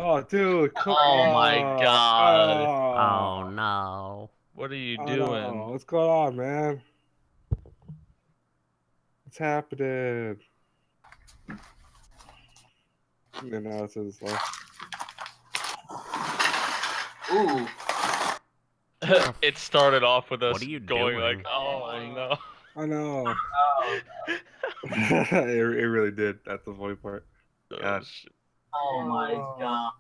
Oh, dude, come Oh my on. god. Oh no. What are you Oh no. doing? What's going on, man? What's happening? You know, it's his life. Ooh. It started off with us What are you going doing? like, oh no. I know. Oh, it really did. That's the funny part. Oh, God. shit. oh my god.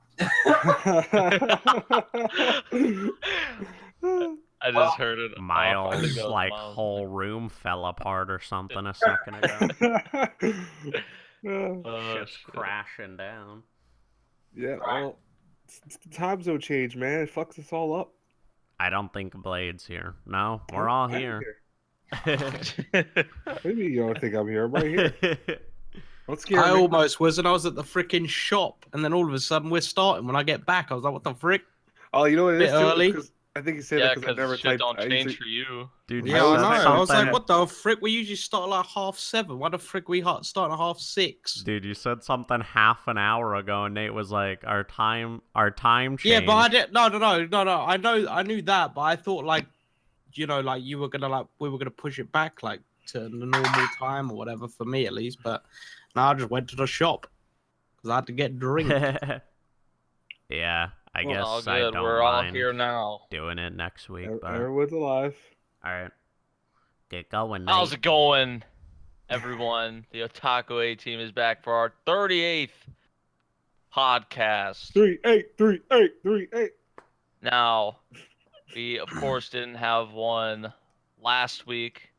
I just heard it off. I think that Miles' was like Miles. whole room fell apart or something a second ago. Oh Shit's shit. crashing down. Yeah, well, it's the time zone change, man. It fucks us all up. I don't think Blade's here. No, we're all I am here. Maybe you don't think I'm here. I'm right here. Don't scare I me. almost was, and I was at the freaking shop, and then all of a sudden we're starting. When I get back, I was like, "What the frick?" Oh, you know what it Bit is too? It's early. 'cause I think you said Yeah, that because I never because shit typed. don't I change usually, for you. Dude, I Yeah, I always know. type I was like, something- "What the frick?" We usually start at like 7:30. Why the frick we start at 6:30? Dude, you said something half an hour ago, and Nate was like, "Our time changed." Yeah, but I didn't. No. I knew that, but I thought like, like you were gonna we were gonna push it back like to the normal time or whatever for me at least. But now I just went to the shop because I had to get drink. Yeah, I Well, guess All I good. don't We're all mind here now. doing it next week. But everyone's alive. all right, get going, How's Nate. it going, everyone? The Otaku A team is back for our 38th podcast. 3-8-3-8-3-8. Now, we of course didn't have one last week,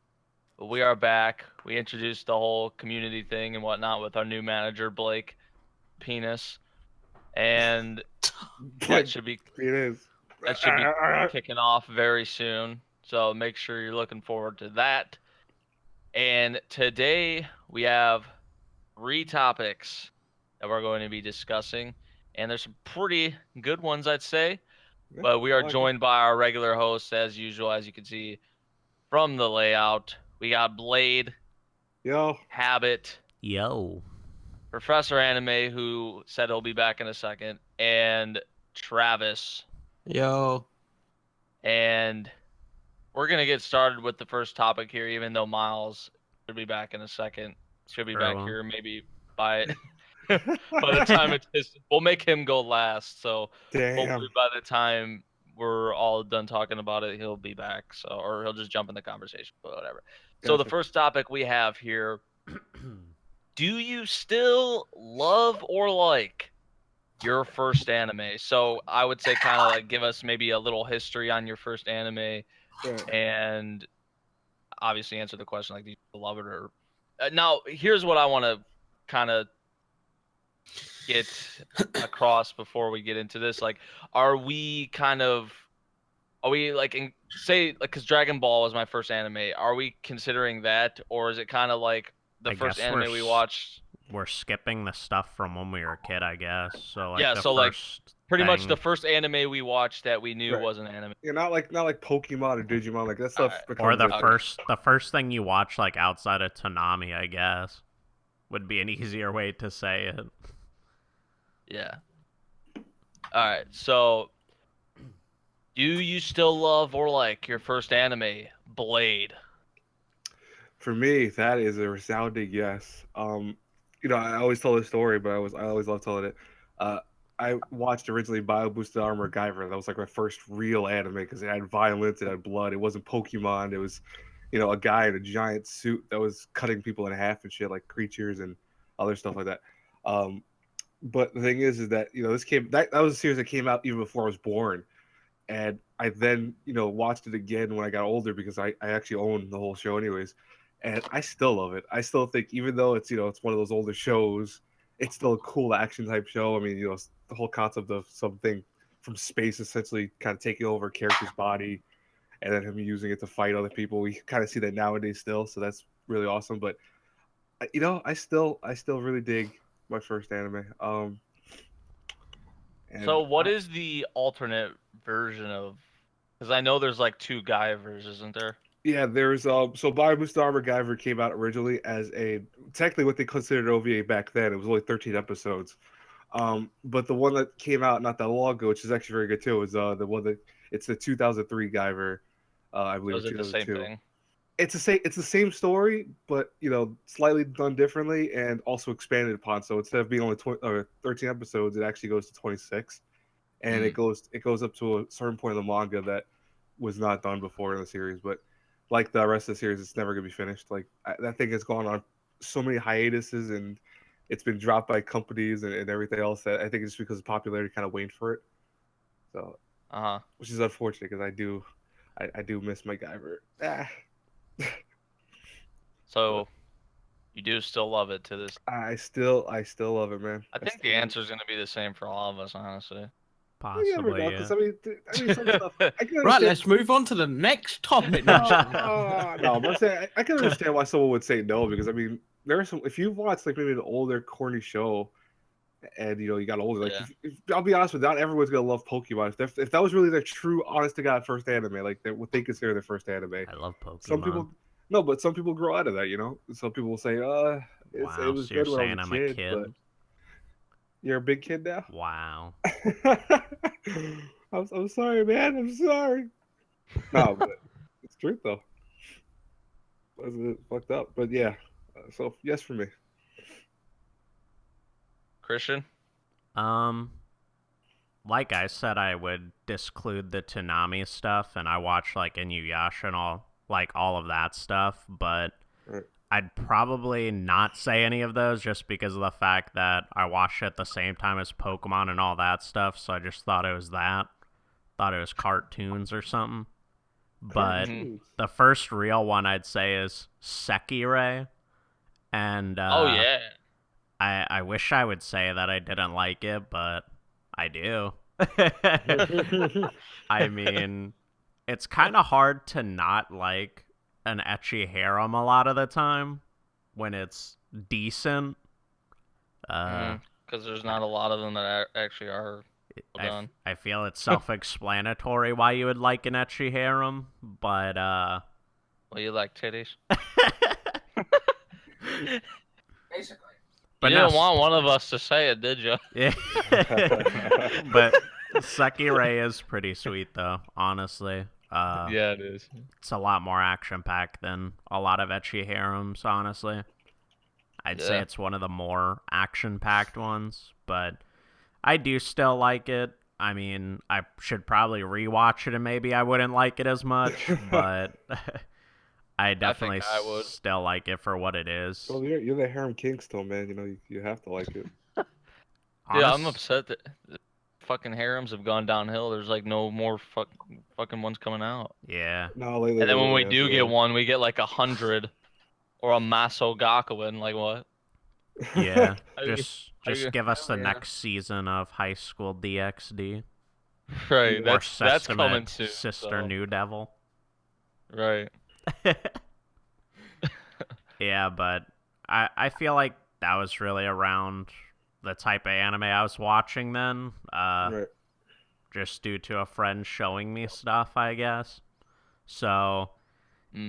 but we are back. We introduced the whole community thing and whatnot with our new manager, Blake Penis. And that should be It is. kicking off very soon. So make sure you're looking forward to that. And today we have 3 topics that we're going to be discussing. And there's some pretty good ones, I'd say. But we are joined by our regular hosts, as usual, as you can see from the layout. We got Blade, Yo. Habit, Yo. Professor Anime, who said he'll be back in a second, and Travis. Yo. And we're going to get started with the first topic here, even though Miles should be back in a second. Should be back here maybe by the time it's his. We'll make him go last. So hopefully by the time we're all done talking about it, he'll be back. So, or he'll just jump in the conversation, but whatever. So the first topic we have here, do you still love or like your first anime? So I would say kind of like give us maybe a little history on your first anime, and obviously answer the question like, do you love it or? Now here's what I want to kind of get across before we get into this. Like, are we like in, say like, because Dragon Ball was my first anime, are we considering that, or is it kind of like the first anime we watched? We're skipping the stuff from when we were a kid, I guess. So like yeah, the so like pretty much thing... the first anime we watched that we knew was an anime. Yeah, not like Pokemon or Digimon, like that stuff. Or the first thing you watch like outside of Toonami, I guess, would be an easier way to say it. Yeah. All right. So, do you still love or like your first anime, Blade? For me, that is a resounding yes. I always tell this story, but I always love telling it. I watched originally Bio Boosted Armor Guyver. That was like my first real anime because it had violence, it had blood. It wasn't Pokemon. It was, a guy in a giant suit that was cutting people in half and shit, like creatures and other stuff like that. But the thing is that that was a series that came out even before I was born, and I then watched it again when I got older because I actually own the whole show anyways. And I still love it. I still think, even though it's it's one of those older shows, it's still a cool action type show. I mean, the whole concept of something from space essentially kind of taking over a character's body, and then him using it to fight other people. We kind of see that nowadays still, so that's really awesome. But I still really dig my first anime. So what is the alternate version of? Because I know there's like 2 Guyvers, isn't there? Yeah, there's so Bio Boosted Armor Guyver came out originally as technically what they considered OVA back then. It was only 13 episodes. But the one that came out not that long ago, which is actually very good too, is the one that it's the 2003 Guyver, I believe, Was it the same 2002. thing? It's the same story, but slightly done differently and also expanded upon. So instead of being only 13 episodes, it actually goes to 26, and it goes up to a certain point in the manga that was not done before in the series. But like the rest of the series, it's never gonna be finished. Like that thing has gone on so many hiatuses, and it's been dropped by companies and everything else. That I think it's because the popularity kind of waned for it. So, which is unfortunate because I do miss my Guyver. So, you do still love it to this? I still love it, man. I think the answer is going to be the same for all of us, honestly. Possibly, yeah. I mean, some stuff. I can understand. Right, let's move on to the next topic. No, I'm saying I can understand why someone would say no, because I mean, there are some. If you watch like maybe an older, corny show, and you got older, like I'll be honest with you, not everyone's gonna love Pokemon. If that was really their true, honest to God first anime, like what they consider their first anime. I love Pokemon. Some people, no, but some people grow out of that. Some people will say, it wow, was so you're good when saying I was I'm a kid? but you're a big kid now. Wow. I'm sorry, man. I'm sorry. No, but it's true though. Was fucked up? But yeah. So yes for me. Christian? Like I said, I would disclude the Toonami stuff, and I watch like Inuyasha and all of that stuff, but Right. I'd probably not say any of those just because of the fact that I watched it at the same time as Pokemon and all that stuff, so I just thought it was that. Thought it was cartoons or something. But the first real one I'd say is Sekirei. And oh yeah. I wish I would say that I didn't like it, but I do. I mean, it's kind of hard to not like an ecchi harem a lot of the time when it's decent. Because there's not a lot of them that actually are well done. I feel it's self-explanatory why you would like an ecchi harem, but well, you like titties. Basically. But you didn't want one of us to say it, did you? Yeah. But Sekirei is pretty sweet, though, honestly. Yeah, it is. It's a lot more action-packed than a lot of ecchi harems, honestly. I'd say it's one of the more action-packed ones, but I do still like it. I mean, I should probably rewatch it and maybe I wouldn't like it as much, but I definitely still like it for what it is. Well, you're the harem king still, man. You have to like it. Yeah, I'm upset that fucking harems have gone downhill. There's like no more fucking ones coming out. Yeah. No, lately, and then when we do get one, we get like 100 or a Maso Gakuin. Like what? Yeah. just give us the next season of High School DxD. Right. That's coming soon. Sister New Devil. Right. Yeah, but I feel like that was really around the type of anime I was watching then. Right. Just due to a friend showing me stuff, I guess. So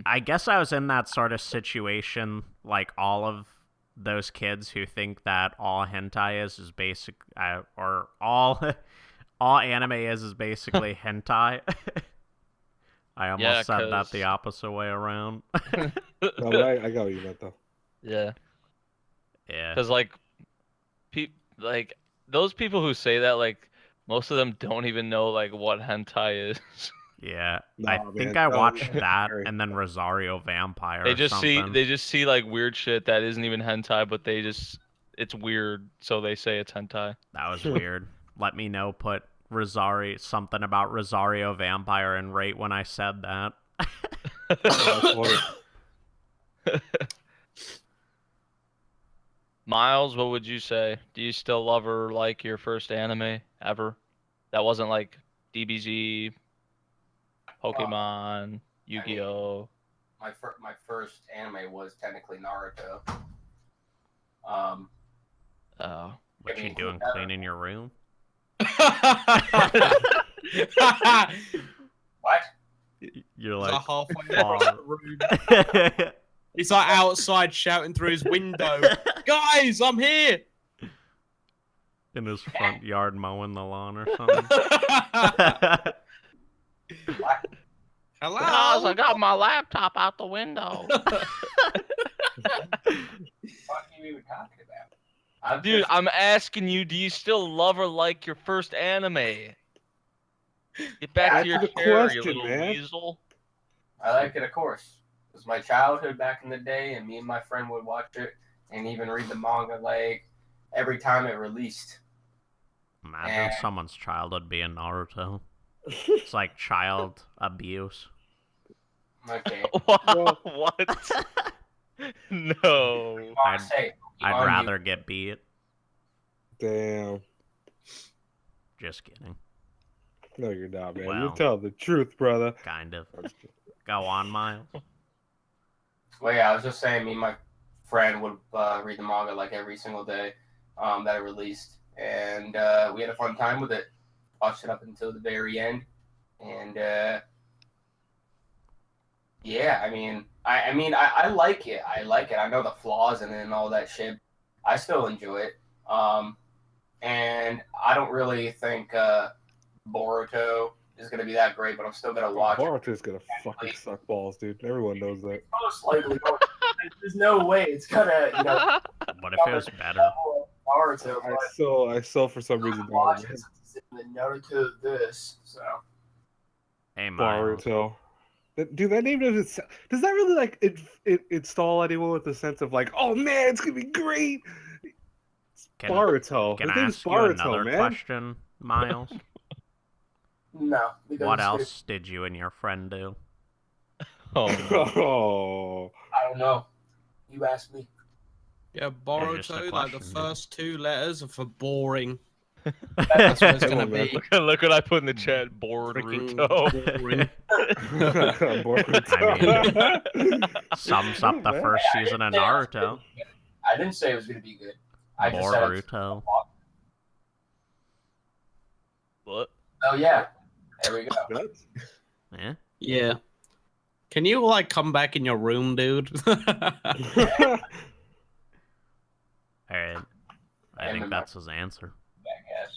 I guess I was in that sort of situation, like all of those kids who think that all hentai is basic, or all anime is basically hentai. I almost said that the opposite way around. No, but I got what you meant though. Yeah. Yeah. Because like those people who say that, like most of them don't even know like what hentai is. Yeah, I think I watched that and then Rosario Vampire. They just see like weird shit that isn't even hentai, but it's weird, so they say it's hentai. That was weird. Let me know. Put something about Rosario Vampire and rate when I said that. Miles, what would you say? Do you still love or like your first anime ever? That wasn't like DBZ, Pokemon, Yu-Gi-Oh. My first anime was technically Naruto. What you doing, cleaning your room? What? You're like halfway across the room. He's like outside shouting through his window, "Guys, I'm here!" in his front yard mowing the lawn or something. Hello. Guys, I got my laptop out the window. What are you even talking about? Dude, I'm asking you, do you still love or like your first anime? Get back to your Answer the chair, you question, little man. weasel. I like it, of course. It was my childhood back in the day, and me and my friend would watch it and even read the manga like every time it released. Imagine someone's childhood being Naruto. It's like child abuse. Okay. What? No. I'd rather get beat. Damn. Just kidding. No, you're not, man. Well, You tell the truth, brother. Kind of. Go on, Miles. Well, yeah, I was just saying, me and my friend would read the manga like every single day that it released, and we had a fun time with it. Watched it up until the very end, and yeah, I mean, I like it. I like it. I know the flaws in it and all that shit. I still enjoy it. And I don't really think Boruto is gonna be that great, but I'm still gonna watch. Boruto's gonna fucking suck balls, dude. Everyone knows that. Most likely, there's no way it's gonna, What if it was better? Naruto. I still for some reason don't watch know. it since it's in the Naruto this. So Hey, Miles. Boruto. Dude, that name does that really like it install anyone with the sense of like, oh man, it's gonna be great? Boruto. Can His I name's ask you Boruto, another man. question, Miles? no. What else did you and your friend do? Oh, Oh. I don't know. You asked me. Yeah, just a Boruto, like the question, dude. first two letters are for boring. That's what it's gonna Come on, be. Look what I put in the chat. Freaking Boruto. boring. Boruto. Sums up the first season of Naruto. I didn't say it was gonna be good. I just said it's... Boruto. What? Oh yeah. There we go. Yeah. Yeah. Can you like come back in your room, dude? Alright. I think And that's his answer. I guess.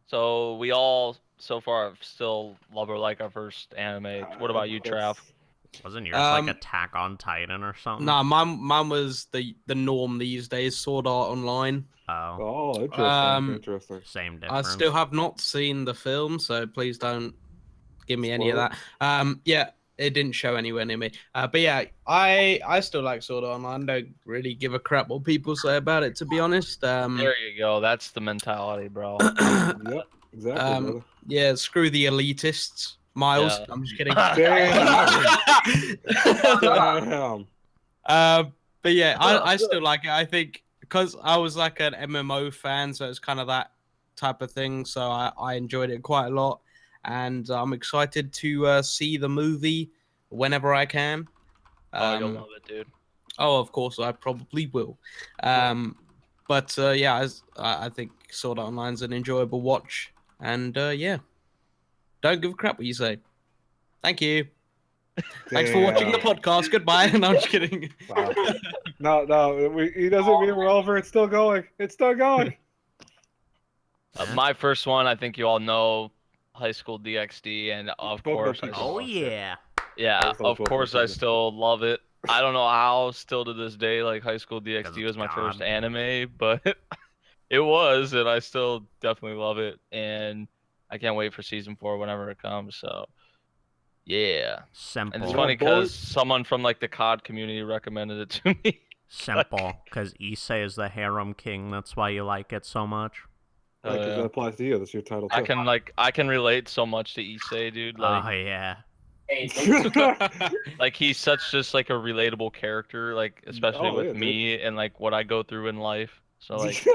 So we all so far still love or like our first anime. What about you, Trav? Wasn't yours like Attack on Titan or something? Nah, mine was the norm these days, Sword Art Online. Oh. Oh, interesting. Interesting. Same I difference. still have not seen the film, so please don't give me any of Spoil that. Yeah, it didn't show anywhere near me. But yeah, I still like Sword Art Online. Don't really give a crap what people say about it, to be honest. There you go. That's the mentality, bro. Yep, exactly, brother. Yeah, screw the elitists. Miles, Yeah. I'm just kidding. Damn. But yeah, I still like it. I think because I was like an MMO fan, so it's kind of that type of thing. So I enjoyed it quite a lot, and I'm excited to see the movie whenever I can. Oh, you'll love it, dude. Oh, of course, I probably will. But yeah, I think Sword Art Online's an enjoyable watch, and yeah, don't give a crap what you say. Thank you. Thanks for watching the podcast. Goodbye. No, I'm just kidding. Wow. No, he doesn't mean we're over. It's still going. It's still going. My first one, I think you all know, High School DxD, and of course, Oh yeah. yeah, of course, I still love it. I don't know how, still to this day, like High School DxD was my first anime, but it was, and I still definitely love it, and I can't wait for season 4 whenever it comes. So, yeah. Simple. And it's funny because someone from like the COD community recommended it to me. Simple, because Issei is the harem king. That's why you like it so much. Because that applies to you. That's your title. Too. I can relate so much to Issei, dude. Like, oh yeah. like he's such just like a relatable character, like especially with me and like what I go through in life. So like,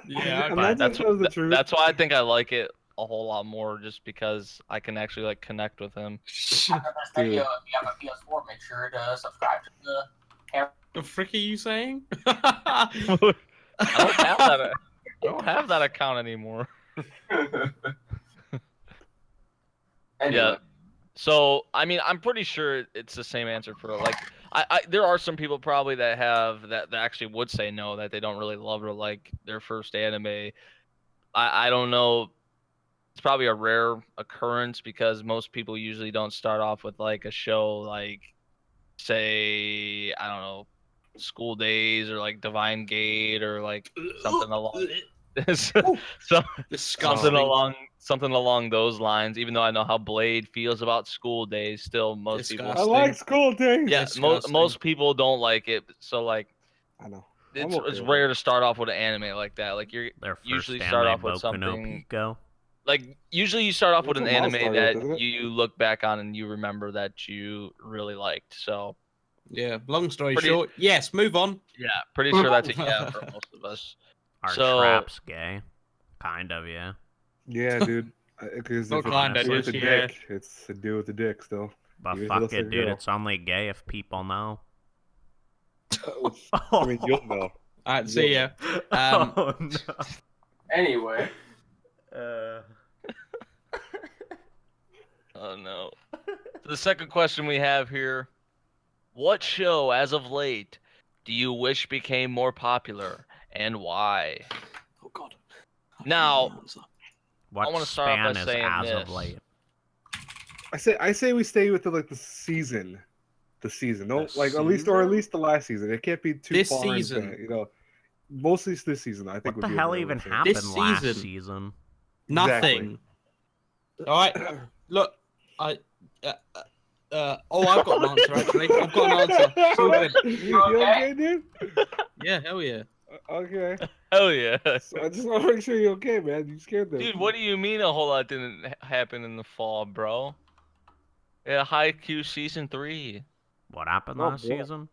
yeah, that's why I think I like it a whole lot more, just because I can actually like connect with him. If you have a PS4, make sure to subscribe to the. The frick are you saying? I don't have that. I don't have that account anymore. Anyway. Yeah. So I mean, I'm pretty sure it's the same answer for like. There are some people probably that actually would say no, that they don't really love or like their first anime. I don't know. It's probably a rare occurrence because most people usually don't start off with like a show like, say, I don't know, School Days or like Divine Gate or like something along this, so Disgusting. something along those lines. Even though I know how Blade feels about School Days, still most people. I like School Days. Yeah, Disgusting. most people don't like it. So like, I know. it's rare to start off with an anime like that. Like you're Their first usually anime, start off with Boku no something. Pico. Like usually you start off with That's an what Miles anime started with, that isn't it? you look back on and you remember that you really liked. So Yeah. Long story Pretty- short, yes. Move on. yeah, pretty sure that's a yeah for most of us. Are So- traps gay? Kind of, yeah. Yeah, dude. Because What if it's kind a of dude with a is, yeah. dick, it's a dude with a dick still. But Even if it fuck looks it, like a dude. girl. It's only gay if people know. I mean, you'll know. All right. See ya. Oh, no. Anyway, Oh no. So the second question we have here: what show, as of late, do you wish became more popular, and why? Oh God. Now, What wanna start off by span is saying as of this. late? I say we stay with the season. The season. Don't The like at least the last season. It can't be too This far season. into, mostly it's this season. I think What would the be a hell better even way to say it. happened This last season. season? Nothing. All right. Look, I. Oh, I've got an answer actually. I've got an answer. It's all good. You okay, dude? Yeah. Hell yeah. Okay. Hell yeah. So I just want to make sure you're okay, man. You scared them. Dude, what do you mean a whole lot didn't happen in the fall, bro? Yeah, Haikyuu season 3. What happened Oh, last boy. season?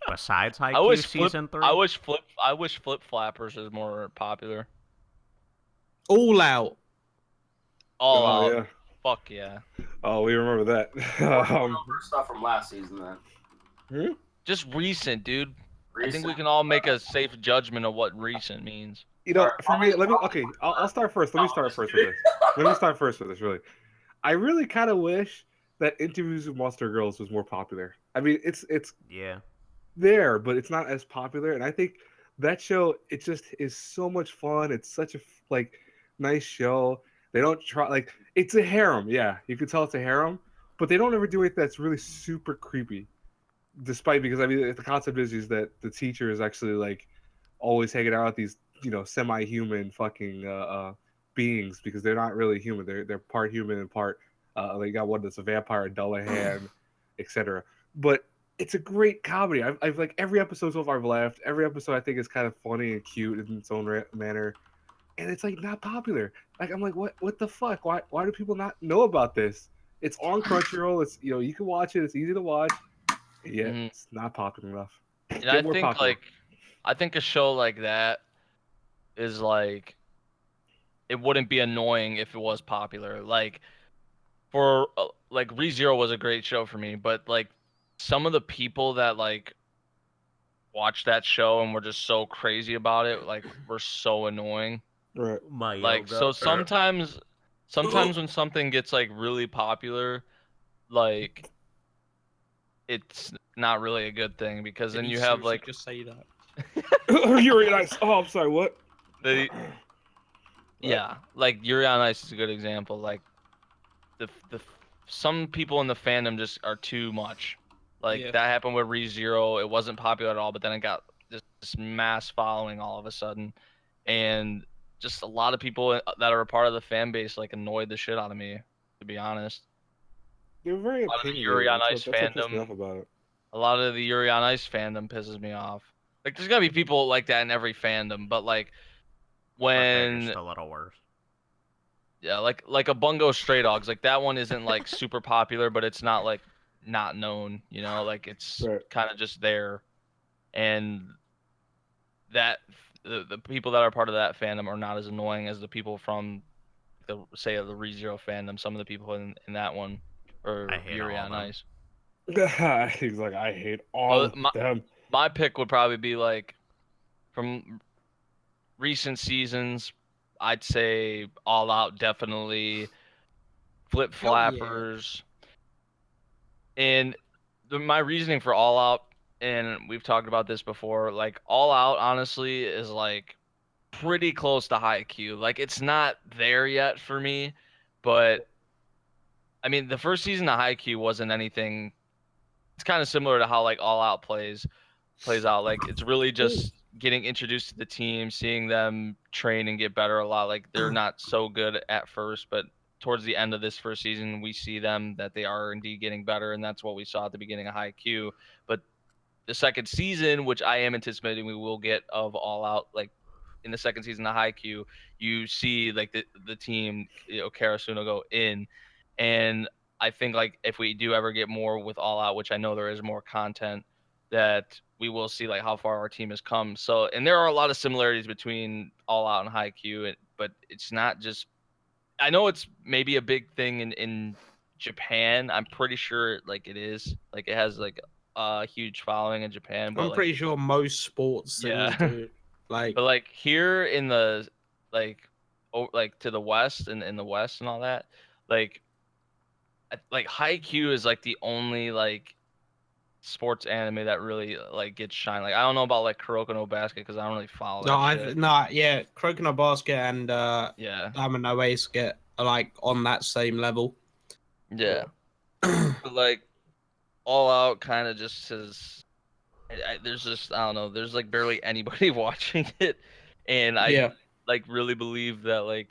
Besides I Haikyuu wish season 3? I wish Flip Flappers is more popular. All out. All Oh out. yeah. Fuck yeah. Oh, we remember that. stuff from last season then. Just recent, dude. I think we Recent. can all make a safe judgment of what recent means. For me, I'll start first. Let me start first with this. Let me start first with this. Really, I really kind of wish that Interviews with Monster Girls was more popular. I mean, it's Yeah. there, but it's not as popular. And I think that show, it just is so much fun. It's such a nice show. They don't try it's a harem. Yeah, you can tell it's a harem, but they don't ever do it that's really super creepy. Despite because I mean the concept is that the teacher is actually like always hanging out with these semi-human fucking beings because they're not really human. They're part human and part they got one that's a vampire, a Dullahan, etc. But it's a great comedy. I've like every episode so far I've laughed. Every episode I think is kind of funny and cute in its own manner, and it's like not popular. Like I'm like what the fuck? Why do people not know about this? It's on Crunchyroll. It's you can watch it. It's easy to watch. Yeah, it's not popular enough. And Get more popular. I think a show like that is like, it wouldn't be annoying if it was popular. Like for like ReZero was a great show for me, but like some of the people that like watched that show and were just so crazy about it, like were so annoying. Right. My Like so sometimes when something gets like really popular, like it's not really a good thing because then Did he you have seriously like just say that. You're nice. Oh, I'm sorry. What? yeah, like Yuri on Ice is a good example. Like the some people in the fandom just are too much. Like Yeah. that happened with ReZero. It wasn't popular at all, but then it got this mass following all of a sudden, and just a lot of people that are a part of the fan base like annoyed the shit out of me, to be honest. They're very A lot of the opinionated. Yuri on Ice That's what pissed me fandom. off about it. A lot of the Yuri on Ice fandom pisses me off. Like there's gotta be people like that in every fandom, but like But they're when just a little worse. yeah, like a Bungo Stray Dogs, like that one isn't like super popular, but it's not like not known, like it's Right. kind of just there. And that the people that are part of that fandom are not as annoying as the people from the ReZero fandom. Some of the people in that one or I hate Yuri all on of them. Ice. He's like, I hate all of them. My pick would probably be like from recent seasons. I'd say All Out definitely, Flip Hell yeah. Flappers, and my reasoning for All Out, and we've talked about this before. Like All Out, honestly, is like pretty close to Haikyuu. Like, it's not there yet for me, but I mean, the first season of Haikyuu wasn't anything. It's kind of similar to how like All Out plays out. Like, it's really just getting introduced to the team, seeing them train and get better a lot. Like, they're not so good at first, but towards the end of this first season, we see them that they are indeed getting better, and that's what we saw at the beginning of Haikyuu. But the second season, which I am anticipating we will get of All Out, like in the second season of Haikyuu, you see like the team, Karasuno go in, and I think like if we do ever get more with All Out, which I know there is more content, that we will see like how far our team has come. So, and there are a lot of similarities between All Out and Haikyuu, but it's not just. I know it's maybe a big thing in Japan. I'm pretty sure like it is. Like it has like a huge following in Japan, but I'm like pretty sure most sports things yeah. do. Like, But like here in the like like to the west and in the west and all that, like like Haikyuu is like the only like sports anime that really like gets shine. Like I don't know about like Kuroko no Basket because I don't really follow no, that shit. yeah, Crocodile Basket and Yeah, Diamond No Ace get like on that same level. yeah. But like All Out kind of just says there's just I don't know. There's like barely anybody watching it, and I Yeah, like really believe that like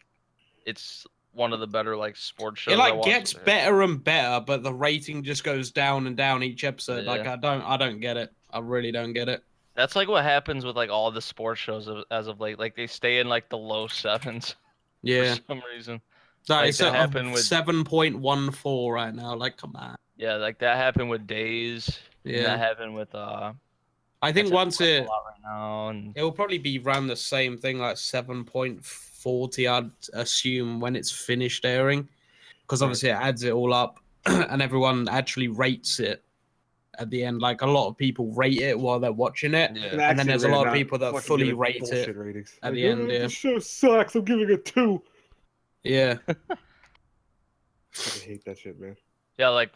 it's one of the better like sports it shows I like watch. gets better and better, but the rating just goes down and down each episode. Like Yeah. I don't get it. I really don't get it. That's like what happens with like all the sports shows as of late. Like they stay in like the low sevens for Yeah, some reason. that Like is that at happened with 7.14 right now. Like, come on. yeah, like that happened with Days, and that Yeah, happened with I think SF once a lot right now, and it will probably be around the same thing, like 7.40, I'd assume, when it's finished airing, because obviously it adds it all up, and everyone actually rates it at the end. Like a lot of people rate it while they're watching it, yeah, And and then actually there's a rate it, lot of not people that fucking fully give it rate bullshit it ratings. at Like, the end. Yeah, This show sucks. I'm giving it 2. yeah, Fucking hate that shit, man. yeah. Like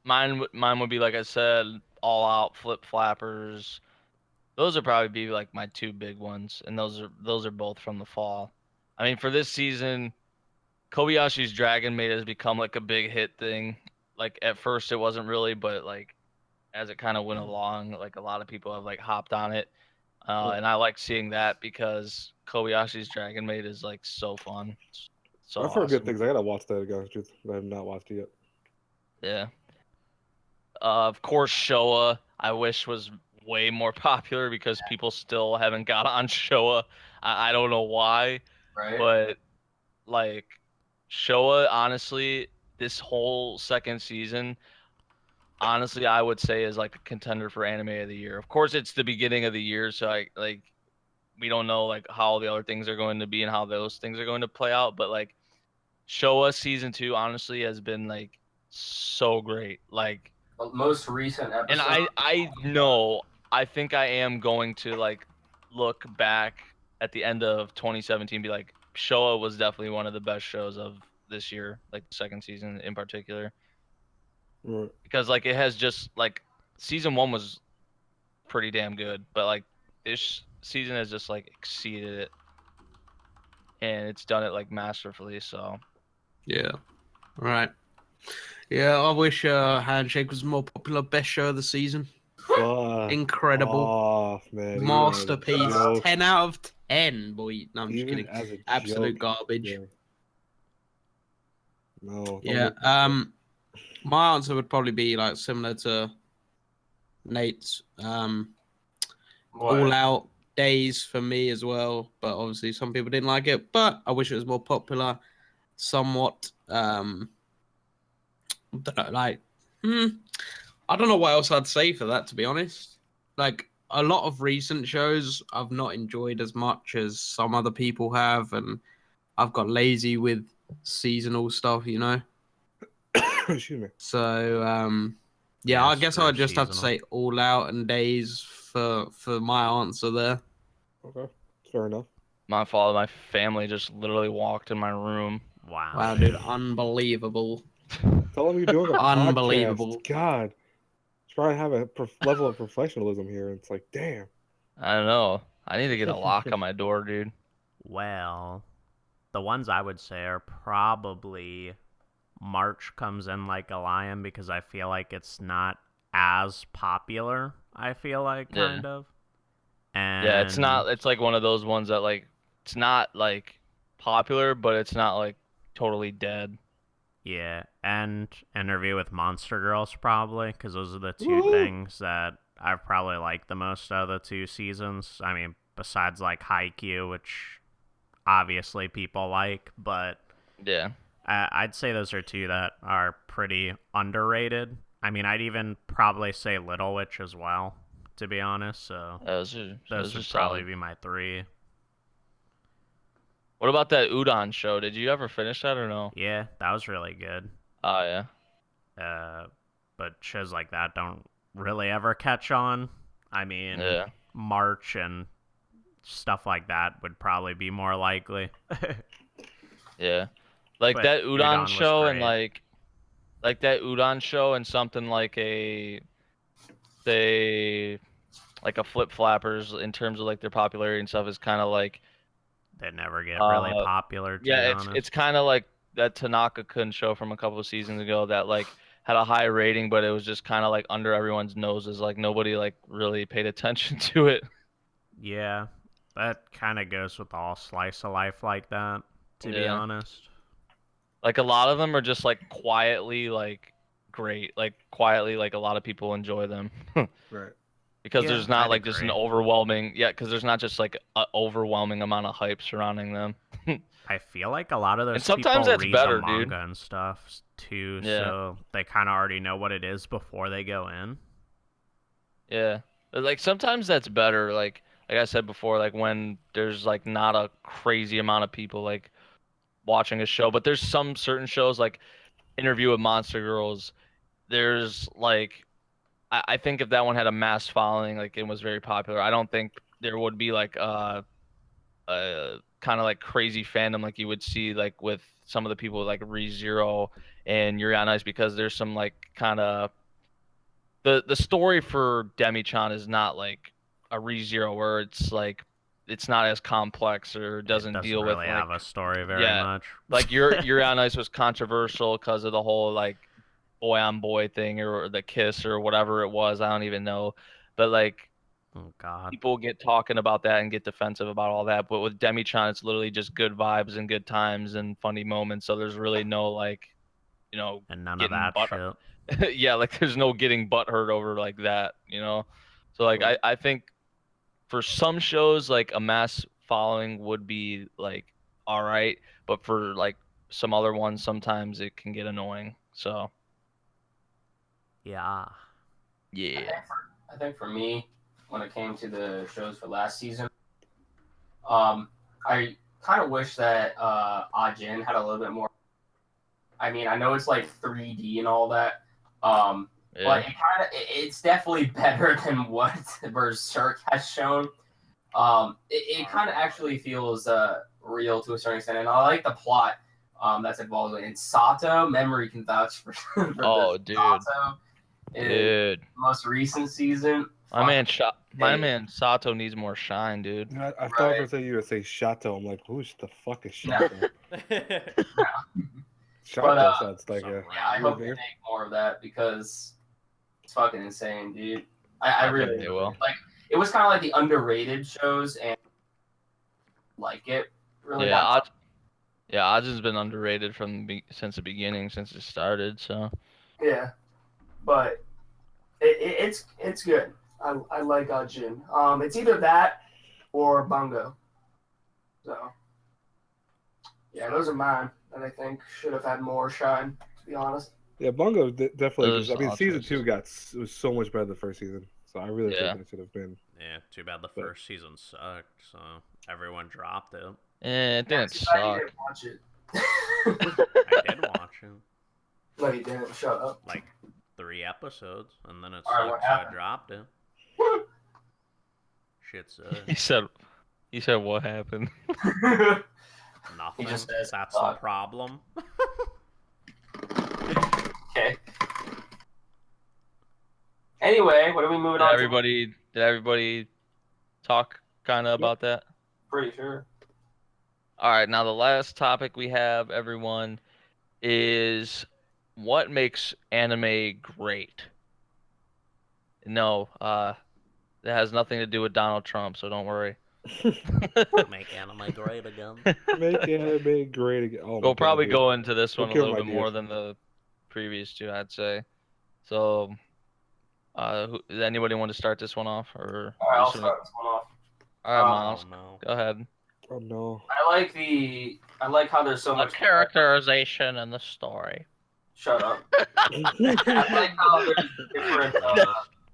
mine would be like I said, All Out, Flip Flappers. Those would probably be like my two big ones, and those are both from the fall. I mean, for this season, Kobayashi's Dragon Maid has become like a big hit thing. Like at first it wasn't really, but like as it kind of went along, like a lot of people have like hopped on it. And I like seeing that because Kobayashi's Dragon Maid is like so fun. It's so I've heard good awesome. things. I gotta watch that again. Truth, I have not watched it yet. Yeah. Of course, Showa, I wish was way more popular because people still haven't got on Showa. I don't know why, Right? but like Showa, honestly, this whole second season, honestly, I would say is like a contender for anime of the year. Of course, it's the beginning of the year, so I like we don't know like how the other things are going to be and how those things are going to play out. But like Showa season 2, honestly, has been like so great. Like, The most recent and episode. I know I think I am going to like look back at the end of 2017, be like Showa was definitely one of the best shows of this year, like the second season in particular. Right. Because like it has just like season 1 was pretty damn good, but like this season has just like exceeded it, and it's done it like masterfully. So yeah. Right. Yeah, I wish Handshake was more popular. Best show of the season. Fuck Incredible. off, man. Even as a Masterpiece. joke. 10 out of 10, boy. No, I'm just Even kidding. as a Absolute joke. garbage. Yeah. No. don't Yeah. make that shit. My answer would probably be like similar to Nate's. What? All Out Days for me as well, but obviously some people didn't like it. But I wish it was more popular. Somewhat. Don't know, like, I don't know what else I'd say for that, to be honest. Like, a lot of recent shows I've not enjoyed as much as some other people have, and I've got lazy with seasonal stuff, you know? Excuse me. So, yeah, Yeah, I guess screw I'd just have to seasonal. say All Out and Days for my answer there. Okay. Fair enough. my fault. My family just literally walked in my room. Wow. Wow, dude, unbelievable. Tell them you're doing a Unbelievable. podcast. God. Try and have a level of professionalism here. It's like, damn. I don't know. I need to get a lock on my door, dude. Well, the ones I would say are probably March comes in like a lion because I feel like it's not as popular. I feel like Yeah. kind of. Yeah, it's And not. It's like one of those ones that like it's not like popular, but it's not like totally dead. yeah, and Interview with Monster Girls probably because those are the two Woo! things that I've probably liked the most out of the 2 seasons. I mean, besides like Haikyuu, which obviously people like, but Yeah. I'd say those are two that are pretty underrated. I mean, I'd even probably say Little Witch as well, to be honest. So those Those are would probably solid. be my three. What about that Udon show? Did you ever finish that or no? Yeah, that was really good. Oh yeah. But shows like that don't really ever catch on. I mean, Yeah. March and stuff like that would probably be more likely. Yeah. Like But that Udon Udon was show and great. like that Udon show and something like a say like a Flip Flappers in terms of like their popularity and stuff is kind of like They never get really popular, to be yeah, honest. it's kind of like that Tanaka-kun show from a couple of seasons ago that like had a high rating, but it was just kind of like under everyone's noses. Like nobody like really paid attention to it. Yeah, that kind of goes with all slice of life like that, to be Yeah. honest. Like a lot of them are just like quietly like great. Like quietly like a lot of people enjoy them. Right. Because Yeah, there's not I'd like just an agree. overwhelming because there's not just like an overwhelming amount of hype surrounding them. I feel like a lot of And those sometimes people that's read the better, dude. manga and stuff too, Yeah. so they kind of already know what it is before they go in. Yeah. Like sometimes that's better. Like I said before, like when there's like not a crazy amount of people like watching a show, but there's some certain shows like Interview with Monster Girls. There's like I think if that one had a mass following, like it was very popular, I don't think there would be like kind of like crazy fandom like you would see like with some of the people like ReZero and Yuri on Ice because there's some like kind of the story for Demi-chan is not like a ReZero where it's like it's not as complex or It doesn't doesn't deal with really like have a story very yeah much. like Yuri on Ice was controversial because of the whole like boy on boy thing or the kiss or whatever it was. I don't even know, but like Oh God. people get talking about that and get defensive about all that. But with Demi-chan, it's literally just good vibes and good times and funny moments. So there's really no like, And none of getting that butt. shit. Yeah, like there's no getting butt hurt over like that. So like Right. I think for some shows like a mass following would be like all right, but for like some other ones sometimes it can get annoying. So Yeah. yeah. I think for me, when it came to the shows for last season, I kind of wish that Ajin had a little bit more. I mean, I know it's like 3D and all that, but it's definitely better than what Berserk has shown. It kind of actually feels real to a certain extent, and I like the plot that's involved in it. Sato, memory can vouch for, Oh, this. dude. Sato in Dude. the most recent season. My man Sato needs more shine, dude. I thought for a second you would say Shato. I'm like, who's the fuck is Shato? Shato sounds like a I hope they weird make more of that because it's fucking insane, dude. I really think they will. like. It was kind of like the underrated shows, and like it really. Yeah, Ajin's been underrated since the beginning, since it started. So Yeah, but it's good. I like Jin. It's either that or Bungo. So yeah, those are mine that I think should have had more shine. To be honest. Yeah, Bungo definitely. Those I mean, solid season choices. 2 was so much better than the first season. So I really think that should have been. Yeah, too bad the first season sucked, so everyone dropped it. It didn't too bad you suck. didn't watch it. I did watch it. No, you didn't. Shut up. Like 3 episodes, and then it Alright, what sucked, so I happened? dropped it. Shit sucked. He said what happened? Nothing. He just says, That's the problem. Okay. Anyway, what are we moving on Did everybody talk kind of about that? Pretty sure. All right, now the last topic we have, everyone, is what makes anime great. No, it has nothing to do with Donald Trump, so don't worry. Make anime great again. Make anime great again. Oh my We'll god, probably dude. go into this Don't one a kill little my bit more ideas. than the previous two, I'd say. So, does anybody want to start this one off, or All right, you I'll just want start this one off. to? All right, Miles, Oh no. go ahead. Oh no. I like how there's so The much characterization in the story. Shut up. I like how there's different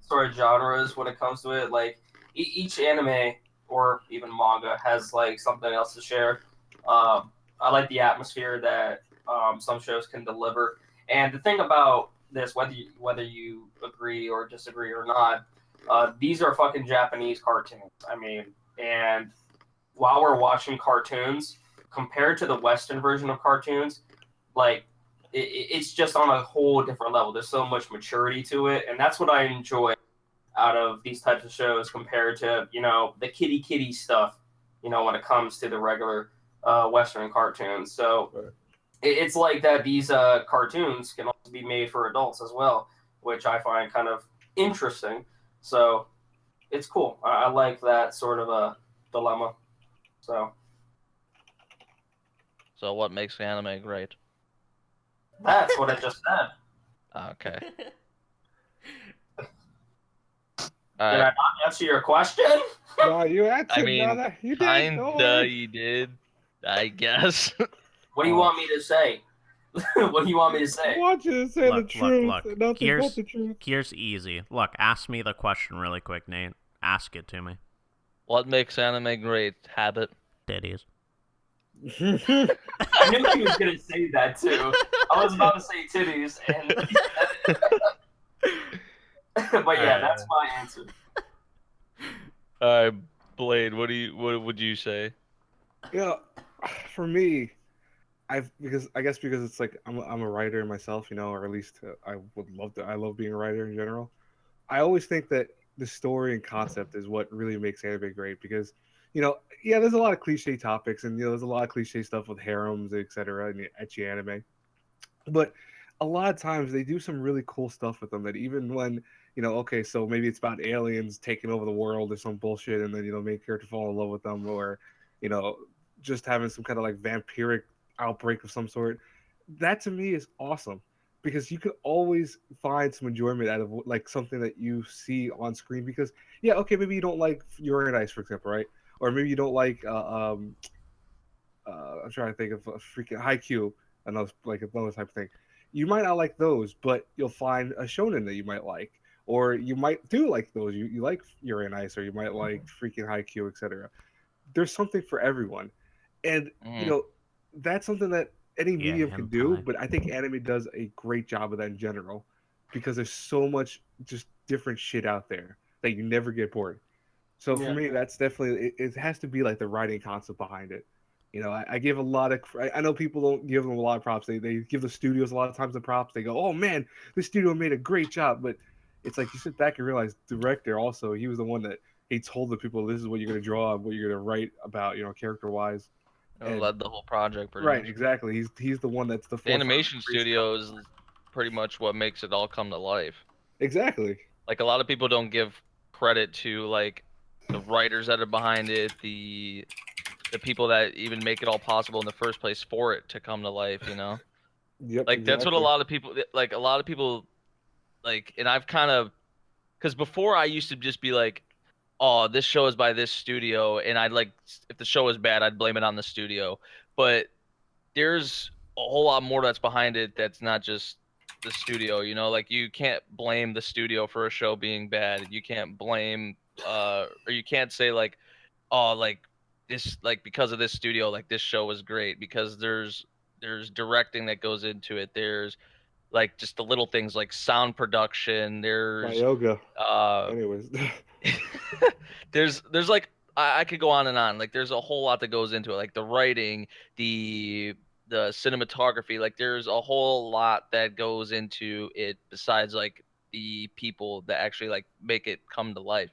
sort of genres when it comes to it. Like each anime or even manga has like something else to share. I like the atmosphere that some shows can deliver. And the thing about this, whether you agree or disagree or not, these are fucking Japanese cartoons. I mean, and while we're watching cartoons, compared to the Western version of cartoons, like it's just on a whole different level. There's so much maturity to it, and that's what I enjoy out of these types of shows compared to the kitty stuff. When it comes to the regular Western cartoons, so it's like that. These cartoons can also be made for adults as well, which I find kind of interesting. So it's cool. I like that sort of a dilemma. So what makes anime great? that's what I just said. Okay. Did I not answer your question? No, you answered. I mean, none. You did. Don't kinda, worry. you did, I guess. What do you want me to say? What do you want me to say? I want you to say the Look, truth. look. And nothing but the truth. Here's easy. Look, ask me the question really quick, Nate. Ask it to me. What makes anime great? Habit. Titties. I knew he was gonna say that too. I was about to say titties, and but yeah, that's my answer. All right, Blade. What would you say? Yeah, for me, because it's like I'm a writer myself, or at least I would love to. I love being a writer in general. I always think that the story and concept is what really makes anime great because, yeah, there's a lot of cliche topics and there's a lot of cliche stuff with harems, etc. and the ecchi anime, but a lot of times they do some really cool stuff with them that even when okay, so maybe it's about aliens taking over the world or some bullshit, and then main character fall in love with them, or you know just having some kind of like vampiric outbreak of some sort. That to me is awesome because you can always find some enjoyment out of like something that you see on screen. Because yeah, okay, maybe you don't like Uranus, for example, right? Or maybe you don't like I'm trying to think of a freaking Haikyuu, another type of thing. You might not like those, but you'll find a shonen that you might like, or you might do like those. You like Yuri on Ice, or you might like freaking Haikyuu, etc. There's something for everyone, and that's something that any medium can do. hentai. But I think anime does a great job of that in general, because there's so much just different shit out there that you never get bored. So for Yeah. me, that's definitely it has to be like the writing concept behind it. I give a lot of. I know people don't give them a lot of props. They give the studios a lot of times the props. They go, "Oh man, this studio made a great job." But it's like you sit back and realize, the director also, he was the one that he told the people, "This is what you're gonna draw, what you're gonna write about, character wise." And Led the whole project pretty right, much. exactly. He's the one that's the The forefront of animation crazy studio is pretty much what makes it all come to life. exactly. Like a lot of people don't give credit to like the writers that are behind it, the people that even make it all possible in the first place for it to come to life. Yep, Like that's what a exactly. lot of people like, and I've kind of, because before I used to just be like, oh, this show is by this studio, and I'd like, if the show is bad, I'd blame it on the studio. But there's a whole lot more that's behind it that's not just the studio. Like you can't blame the studio for a show being bad. You can't blame or you can't say like, oh, like this, like because of this studio, like this show was great, because there's directing that goes into it. There's like just the little things like sound production. My There's yoga. uh Anyways. there's like, I could go on and on. Like there's a whole lot that goes into it, like the writing, the cinematography. Like there's a whole lot that goes into it besides like the people that actually like make it come to life.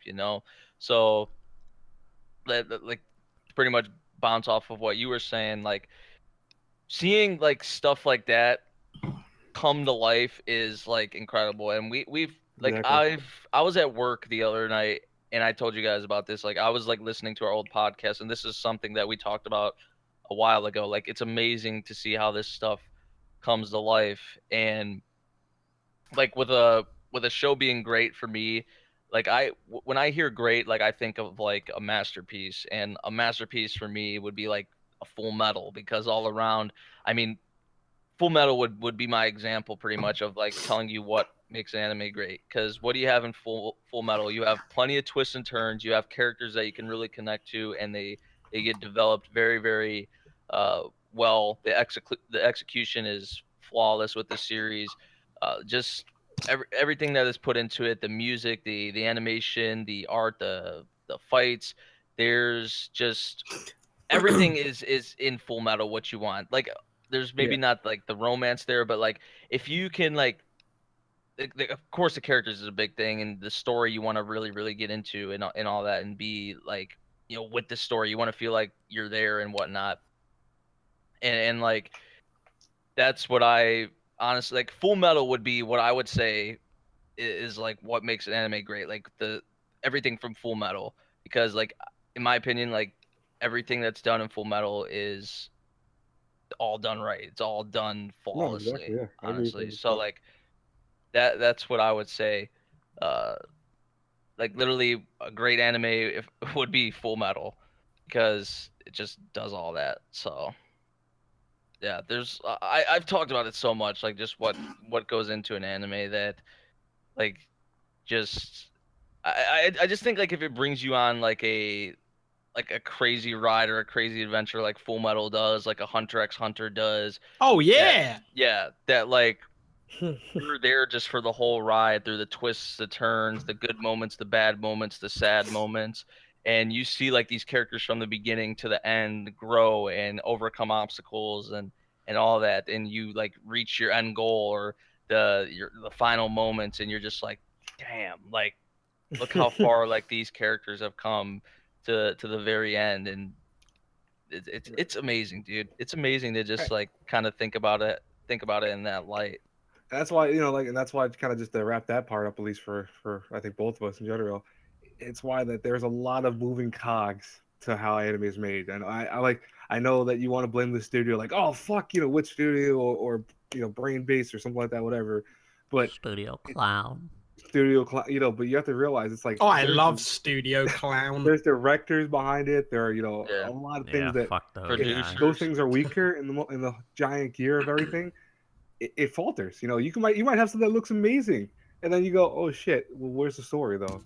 So like pretty much bounce off of what you were saying, like seeing like stuff like that come to life is like incredible. And we've like Exactly. I was at work the other night and I told you guys about this. Like I was like listening to our old podcast, and this is something that we talked about a while ago. Like it's amazing to see how this stuff comes to life. And like with a show being great for me, like when I hear great, like I think of like a masterpiece, and a masterpiece for me would be like a Full Metal, because all around, I mean, Full Metal would be my example pretty much of like telling you what makes an anime great. Because what do you have in Full Metal? You have plenty of twists and turns. You have characters that you can really connect to, and they get developed very very well. The execution is flawless with the series. Just everything that is put into it, the music, the animation, the art, the fights. There's just everything is in Full Metal what you want. Like there's maybe Yeah. not like the romance there, but like if you can like of course the characters is a big thing, and the story you want to really really get into, and all that, and be like, with the story you want to feel like you're there and whatnot. And like that's what I honestly like. Full Metal would be what I would say is like what makes an anime great, like the everything from Full Metal. Because like in my opinion, like everything that's done in Full Metal is all done right. It's all done No, exactly. flawlessly, Yeah, I agree with honestly. what you So said. like that's what I would say. Uh, like literally a great anime if would be Full Metal, because it just does all that. So yeah, there's I've talked about it so much, like just what goes into an anime, that like just I just think like if it brings you on like a crazy ride or a crazy adventure like Full Metal does, like a Hunter x Hunter does, Oh that yeah. yeah, that like you're there just for the whole ride through the twists, the turns, the good moments, the bad moments, the sad moments. And you see like these characters from the beginning to the end grow and overcome obstacles and all that. And you like reach your end goal or the final moments, and you're just like, damn, like look how far like these characters have come to the very end. And it's amazing, dude. It's amazing to just like kind of think about it in that light. That's why, like, and that's why kind of just to wrap that part up, at least for I think both of us in general, it's why that there's a lot of moving cogs to how anime is made. And I know that you want to blame the studio, like, oh fuck, which studio, or Brain Base or something like that, whatever. But Studio Clown. but you have to realize it's like Oh, I love Studio Clown. there's directors behind it. There are a Yeah. lot of Yeah, things that fuck those if guys. those Producers. things are weaker in the giant gear of everything, it falters. You might have something that looks amazing, and then you go, oh shit, well, where's the story though?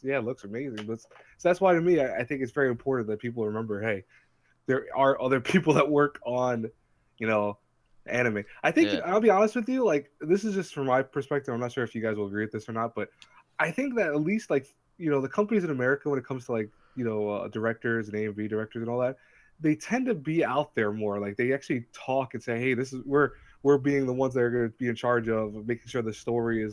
It looks amazing, but so that's why to me, I think it's very important that people remember, hey, there are other people that work on, you know, anime. I think Yeah. I'll be honest with you, like this is just from my perspective. I'm not sure if you guys will agree with this or not, but I think that at least like the companies in America when it comes to like directors and AMV directors and all that, they tend to be out there more. Like they actually talk and say, hey, this is we're being the ones that are going to be in charge of making sure the story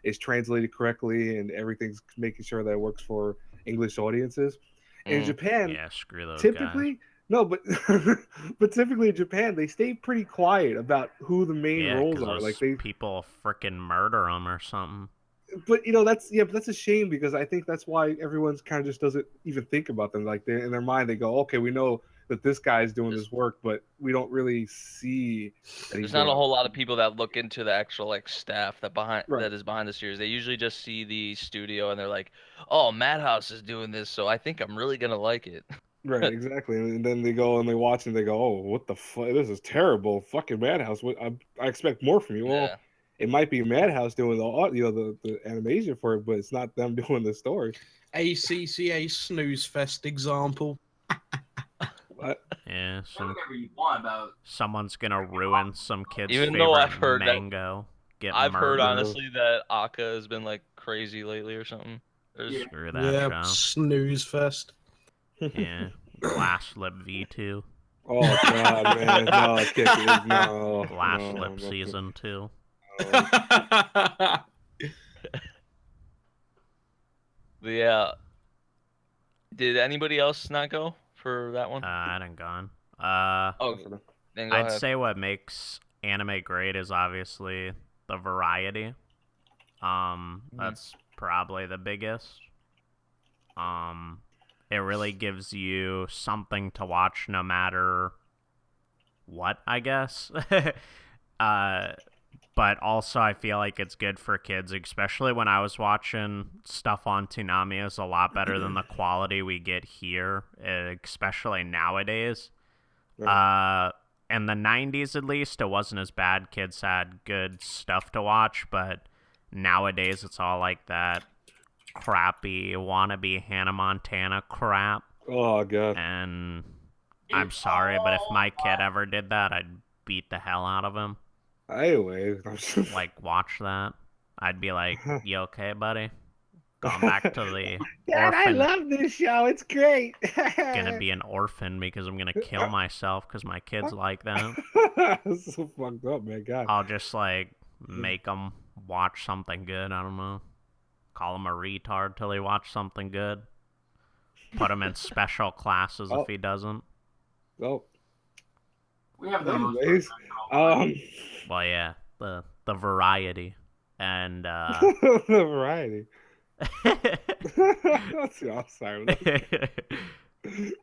is translated correctly and everything's making sure that it works for English audiences. In Mm. Japan, Yeah, screw those guys. typically no, but but typically in Japan they stay pretty quiet about who the main Yeah, roles because are. Like those they, people frickin' murder them or something. but but that's a shame because I think that's why everyone's kind of just doesn't even think about them. Like in their mind they go, okay, we know that this guy's doing Just this work, but we don't really see that he's there's not doing a it. whole lot of people that look into the actual like staff Right. that is behind the series. They usually just see the studio and they're like, "Oh, Madhouse is doing this, so I think I'm really gonna like it." Right, exactly. And then they go and they watch and they go, "Oh, what the fuck? This is terrible, fucking Madhouse. I expect more from you." Well, Yeah. it might be Madhouse doing the animation for it, but it's not them doing the story. ACCA Snooze Fest example. What? Yeah, Whatever you want about. someone's gonna ruin some kid's Even though favorite mango. Get I've heard murdered. honestly that Aka has been like crazy lately or something. There's Yeah. Screw that Yeah, show. Snooze Fest. Yeah, Glass Lip V2. Oh God, man, no, I can't do this. No, Glass no, Lip no, Season 2. no. yeah. Did anybody else not go for that one? I hadn't gone. Oh, then go I'd ahead. say what makes anime great is obviously the variety. That's probably the biggest. It really gives you something to watch no matter what, I guess. But also I feel like it's good for kids, especially when I was watching stuff on Toonami. It's a lot better than the quality we get here, especially nowadays. In the 90s, at least, it wasn't as bad. Kids had good stuff to watch, but nowadays it's all like that crappy wannabe Hannah Montana crap. Oh, God. And I'm sorry, but if my kid ever did that, I'd beat the hell out of him. Anyway, Like, watch that. I'd be like, you okay, buddy? Going back to the Dad, I orphan. love this show. It's great. Gonna be an orphan because I'm gonna kill myself because my kids like that. That's so fucked up, man. God. I'll just like make them watch something good. I don't know. Call him a retard till he watch something good. Put him in special classes if he doesn't. Oh. We have the Anyways, Well, yeah, the variety and the variety. That's awesome.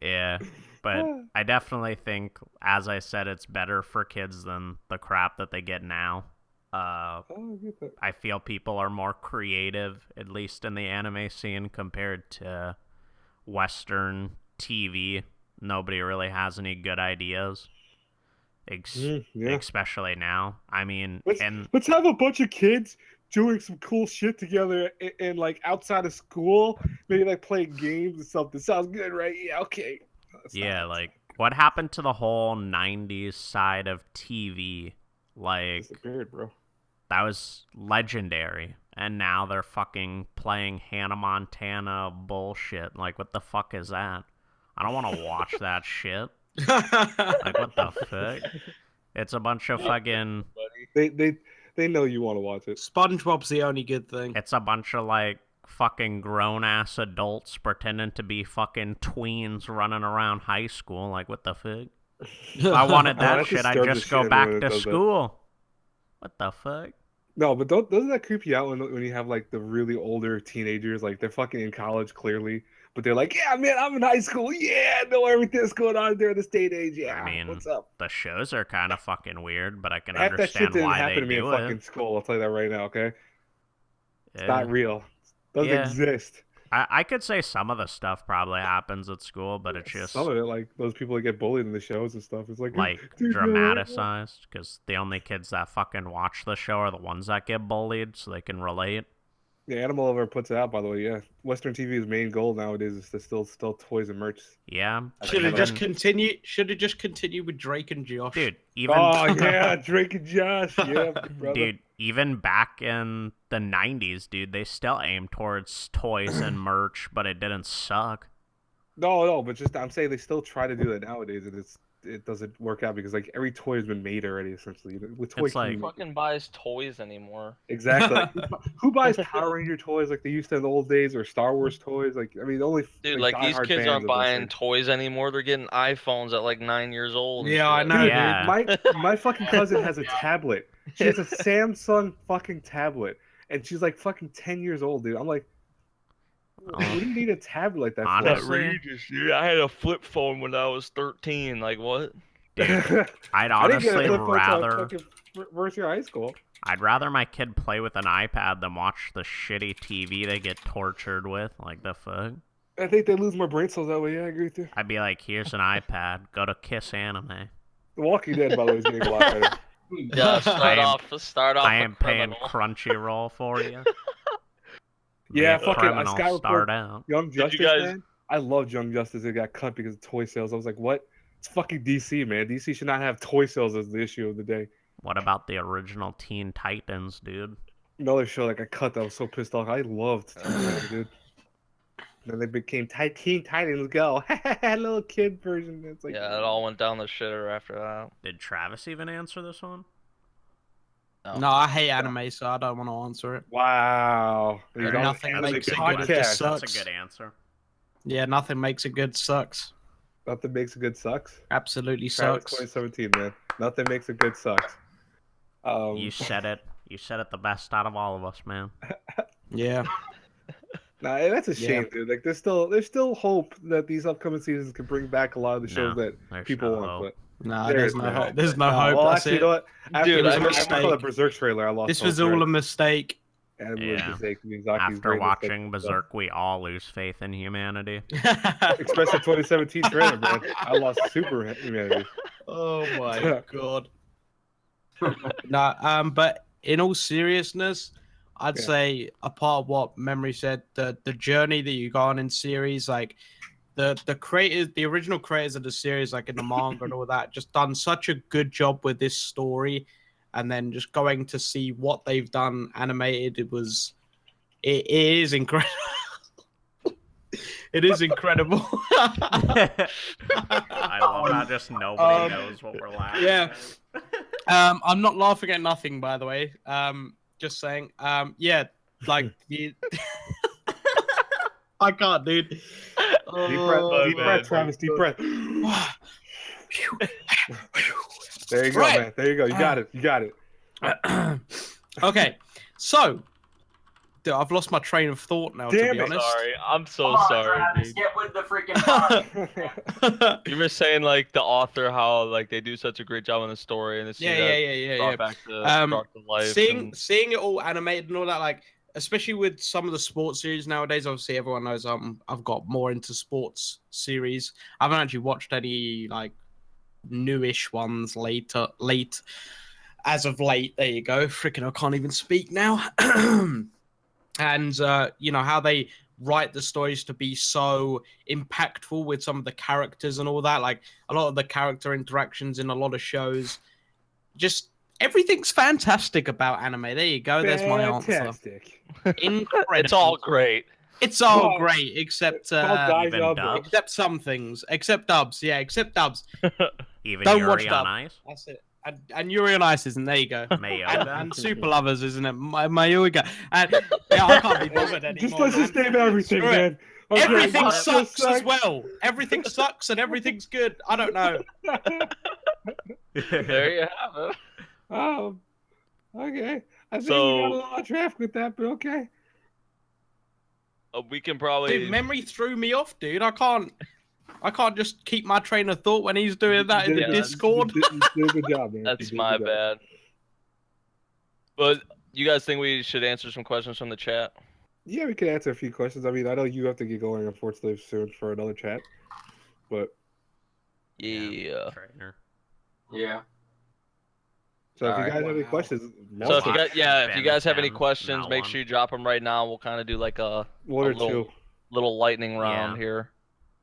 Yeah, but I definitely think, as I said, it's better for kids than the crap that they get now. I feel people are more creative, at least in the anime scene, compared to Western TV. Nobody really has any good ideas. Especially now. I mean, let's have a bunch of kids doing some cool shit together and like outside of school, maybe like playing games or something. Sounds good, right? Yeah, okay. Yeah, like what happened to the whole 90s side of TV? Like, disappeared, bro. That was legendary. And now they're fucking playing Hannah Montana bullshit. Like, what the fuck is that? I don't want to watch that shit. Like, what the fuck? It's a bunch of fucking... They know you want to watch it. SpongeBob's the only good thing. It's a bunch of, like, fucking grown-ass adults pretending to be fucking tweens running around high school. Like, what the fuck? If I wanted that shit, I'd just go back to school. What the fuck? No, but doesn't that creep you out when you have, like, the really older teenagers? Like, they're fucking in college, clearly. But they're like, yeah, man, I'm in high school. Yeah, I know everything that's going on there in the state age. Yeah, I mean, what's up? The shows are kind of fucking weird, but I can Half that shit understand didn't why happen they to me in do fucking it. school. I'll tell you that right now, okay? It's Yeah. not real. It doesn't exist. I could say some of the stuff probably happens at school, but it's just some of it, like those people that get bullied in the shows and stuff. It's like dramatized because the only kids that fucking watch the show are the ones that get bullied, so they can relate. The Animal Lover puts it out, by the way. Yeah, Western TV's main goal nowadays is to still toys and merch. Yeah, should have just continued. Should have just continued with Drake and Josh. Dude, even Drake and Josh. Yeah, brother. Dude, even back in the 90s, dude, they still aimed towards toys and merch, but it didn't suck. No, but just I'm saying they still try to do that nowadays, and it doesn't work out because like every toy has been made already essentially. With toys, who fucking buys toys anymore? Exactly. Who buys Power Ranger toys like they used to in the old days, or Star Wars toys? Like I mean, only dude, like these kids aren't buying toys anymore. They're getting iPhones at like 9 years old. Yeah, I know. Dude, my fucking cousin has a tablet. She has a Samsung fucking tablet, and she's like fucking 10 years old, dude. I'm like, what do you need a tablet like that for? Honestly, dude, I had a flip phone when I was 13. Like what? Dude, I'd honestly rather first year high school. I'd rather my kid play with an iPad than watch the shitty TV they get tortured with. Like the fuck. I think they lose more brain cells that way. Yeah, I agree with you. I'd be like, here's an iPad. Go to Kiss Anime. The Walking Dead, by the way, is getting a lot better. Yeah, start off. I am paying Crunchyroll for you. Yeah, fucking Sky Report, Young Justice, man. I loved Young Justice. It got cut because of toy sales. I was like, what? It's fucking DC, man. DC should not have toy sales as the issue of the day. What about the original Teen Titans, dude? Another show that got cut that I was so pissed off. I loved Teen Titans, dude. Then they became Teen Titans Go. Little kid version. It's like, yeah, it all went down the shitter after that. Did Travis even answer this one? No, I hate anime, so I don't want to answer it. Wow. Nothing makes it good. It just sucks. That's a good answer. Yeah, nothing makes it good. Sucks. Nothing makes a good sucks. Absolutely Travis sucks. 2017, man. Nothing makes a good sucks. You said it. You said it the best out of all of us, man. Yeah. Nah, that's a shame, dude. Like, there's still hope that these upcoming seasons can bring back a lot of the shows that people want. Hope. But No, there's no hope. There's no hope. Well, That's actually, it. you know what? After Dude, I saw the Berserk trailer, I lost This hope, was all right? a mistake. And it was a mistake. After watching Berserk, we all lose faith in humanity. Especially 2017 trailer, man. I lost super humanity. Oh my god. Nah, but in all seriousness, I'd say apart of what Memory said, the journey that you go on in series, like the creators, the original creators of the series, like in the manga and all that, just done such a good job with this story, and then just going to see what they've done animated, it is incredible. It is incredible. I love how just nobody knows what we're laughing yeah. at. I'm not laughing at nothing, by the way. Just saying. Yeah, like the. I can't, dude. Deep breath, Travis. Deep breath. There you go, man. There you go. You got it. You got it. Okay, so. Dude, I've lost my train of thought now. Damn to be honest. Sorry, I'm so sorry, Travis, dude. get with the freaking pod. You were saying like the author, how like they do such a great job on the story, and this brought back to life. Seeing it all animated and all that, like especially with some of the sports series nowadays. Obviously, everyone knows I've got more into sports series. I haven't actually watched any like newish ones late as of late. There you go. Freaking, I can't even speak now. And you know how they write the stories to be so impactful with some of the characters and all that. Like a lot of the character interactions in a lot of shows, just everything's fantastic about anime. There you go. There's my answer. Incredible. It's all great. It's all great except except some things. Except dubs. Yeah, except dubs. Even Don't Yuri watch on dub. Ice. That's it. And Yuri on Ice isn't there. You go. and Super Lovers, isn't it? Mayuga. And yeah, I can't be bothered anymore. Just let's just name everything, man. Okay, everything sucks as well. Everything sucks and everything's good. I don't know. There you have it. Okay. I think we got a little off track with that, but okay. We can probably. Dude, Memory threw me off, dude. I can't just keep my train of thought when he's doing that in the Discord. You did a good job, man. That's my bad. But you guys think we should answer some questions from the chat? Yeah, we can answer a few questions. I mean, I know you have to get going, unfortunately, soon for another chat. But yeah. Yeah. So if you guys have any questions, if you guys have any questions, make sure you drop them right now. We'll kind of do like a little lightning round here.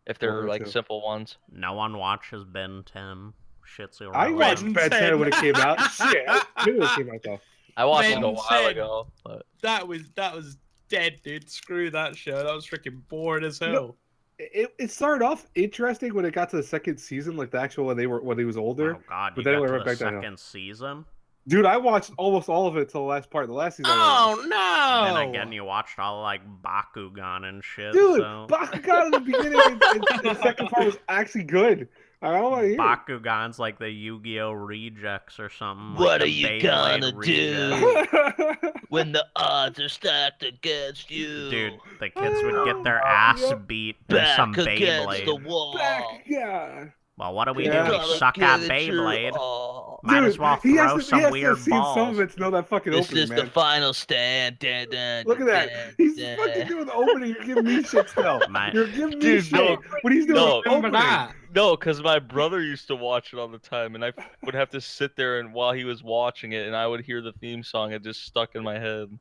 If they're like simple ones. No one watches Ben 10. Shit's irrelevant. I watched Ben 10 when it came out. Shit. When it came out, though. I watched it a while ago. But... That was dead, dude. Screw that show. That was freaking boring as hell. It started off interesting when it got to the second season, like the actual when he was older. Oh god, but then it went right back second down. season. Dude, I watched almost all of it till the last part. The last season. Oh no! And again, you watched all like Bakugan and shit. Dude, so... Bakugan in the beginning and the second part was actually good. I don't want to hear. Bakugan's like the Yu-Gi-Oh rejects or something. What like are you gonna do when the odds are stacked against you? Dude, the kids would get their ass beat by some Beyblade. The wall. Yeah. Well, what do we do? We suck at Beyblade. Might as well he throw has some weird balls. Some of it to know that fucking this opening, is man. the final stand. Look at that. He's fucking doing the opening. You're giving me shit still. You're giving me shit. What he's doing opening. No, because my brother used to watch it all the time, and I would have to sit there and while he was watching it, and I would hear the theme song. It just stuck in my head.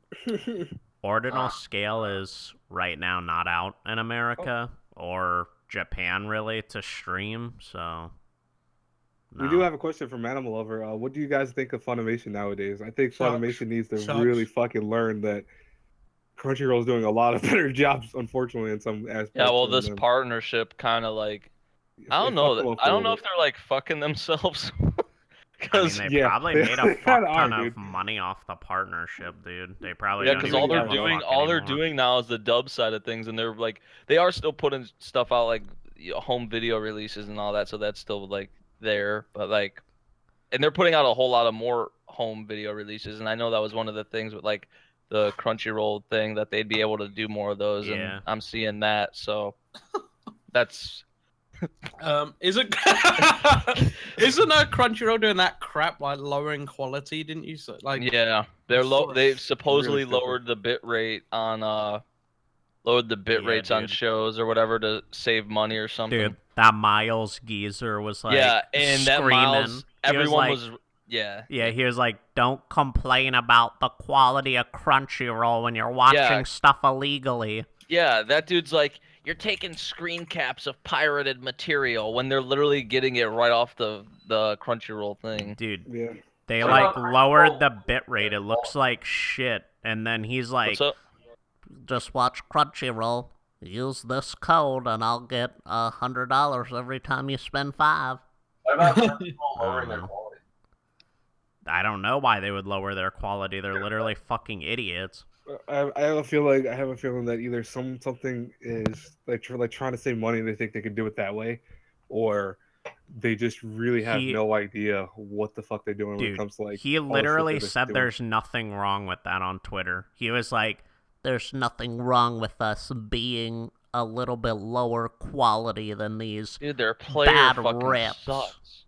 Ordinal Scale is right now not out in America or Japan really to stream, so no. We do have a question from Animal Lover. What do you guys think of Funimation nowadays? I think Funimation needs to really fucking learn that Crunchyroll is doing a lot of better jobs, unfortunately, in some aspects. Yeah, well, this partnership kind of like I don't know. I don't know if they're like fucking themselves. Because they probably made a fuck ton of money off the partnership, dude. They probably because all they're doing now is the dub side of things, and they're like they are still putting stuff out like home video releases and all that, so that's still like there. But like, and they're putting out a whole lot of more home video releases, and I know that was one of the things with like the Crunchyroll thing that they'd be able to do more of those, Yeah. and I'm seeing that. So that's Isn't Crunchyroll doing that crap like lowering quality? Didn't you say like? yeah, they're low. They've supposedly stupid. lowered the bit rate on lowered the bit Yeah, rates on dude. shows or whatever to save money or something. Dude, that Miles geezer was like yeah, and screaming. that Miles, everyone was, like, was yeah. Yeah, he was like, "Don't complain about the quality of Crunchyroll when you're watching stuff illegally." Yeah, that dude's like, you're taking screen caps of pirated material when they're literally getting it right off the Crunchyroll thing. Dude, Yeah. they What like about lowered Crunchyroll? the bit rate. It looks like shit. And then he's like, What's up? "Just watch Crunchyroll. Use this code, and I'll get $100 every time you spend $5." What about Crunchyroll lowering their know. quality? I don't know why they would lower their quality. They're literally fucking idiots. I have a feeling that either something is like trying to save money and they think they can do it that way, or they just really have no idea what the fuck they're doing when it comes to like. He all the shit literally that they're said doing. there's nothing wrong with that on Twitter. He was like, "There's nothing wrong with us being a little bit lower quality than these Dude, their player bad fucking rips." sucks.